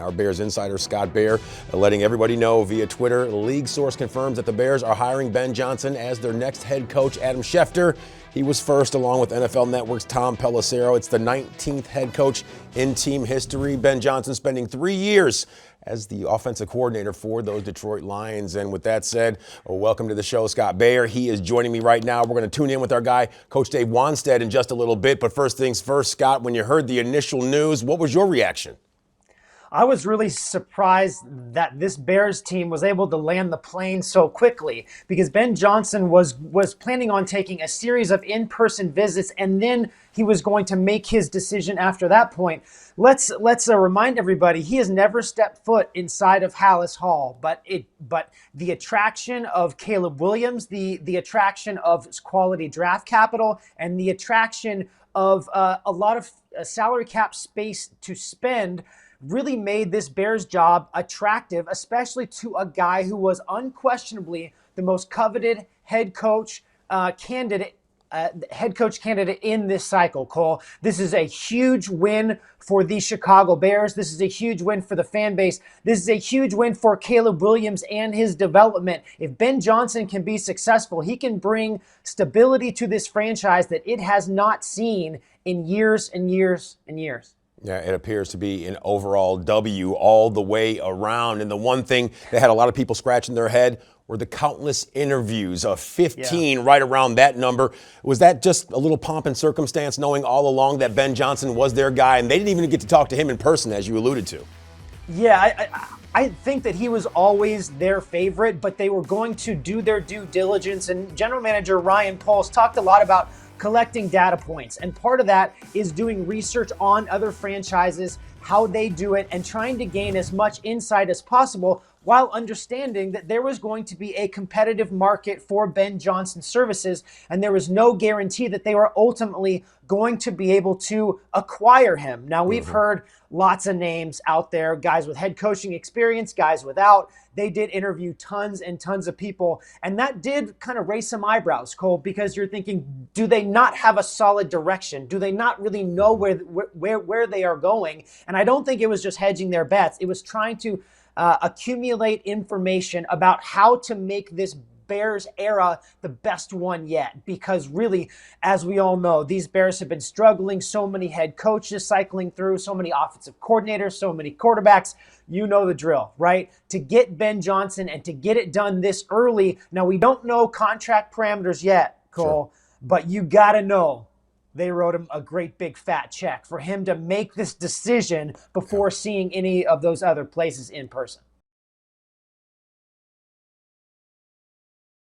Our Bears insider, Scott Bair, letting everybody know via Twitter, the league source confirms that the Bears are hiring Ben Johnson as their next head coach. Adam Schefter, he was first along with NFL Network's Tom Pelissero. It's the 19th head coach in team history. Ben Johnson spending 3 years as the offensive coordinator for those Detroit Lions. And with that said, welcome to the show, Scott Bair. He is joining me right now. We're going to tune in with our guy, Coach Dave Wanstead, in just a little bit. But first things first, Scott, when you heard the initial news, what was your reaction? I was really surprised that this Bears team was able to land the plane so quickly, because Ben Johnson was planning on taking a series of in-person visits, and then he was going to make his decision after that point. Let's remind everybody, he has never stepped foot inside of Hallis Hall, but the attraction of Caleb Williams, the attraction of quality draft capital, and the attraction of a lot of salary cap space to spend really made this Bears job attractive, especially to a guy who was unquestionably the most coveted head coach candidate in this cycle, Cole. This is a huge win for the Chicago Bears. This is a huge win for the fan base. This is a huge win for Caleb Williams and his development. If Ben Johnson can be successful, he can bring stability to this franchise that it has not seen in years and years and years. Yeah, it appears to be an overall W all the way around. And the one thing that had a lot of people scratching their head were the countless interviews of 15, right around that number. Was that just a little pomp and circumstance, knowing all along that Ben Johnson was their guy, and they didn't even get to talk to him in person, as you alluded to? Yeah, I think that he was always their favorite, but they were going to do their due diligence. And General Manager Ryan Poles talked a lot about collecting data points. And part of that is doing research on other franchises, how they do it, and trying to gain as much insight as possible while understanding that there was going to be a competitive market for Ben Johnson's services, and there was no guarantee that they were ultimately going to be able to acquire him. Now, we've heard lots of names out there, guys with head coaching experience, guys without. They did interview tons and tons of people, and that did kind of raise some eyebrows, Cole, because you're thinking, do they not have a solid direction? Do they not really know where they are going? And I don't think it was just hedging their bets. It was trying to accumulate information about how to make this Bears era the best one yet. Because really, as we all know, these Bears have been struggling. So many head coaches cycling through, so many offensive coordinators, so many quarterbacks. You know the drill, right? To get Ben Johnson and to get it done this early. Now, we don't know contract parameters yet, Cole, but you got to know they wrote him a great big fat check for him to make this decision before seeing any of those other places in person.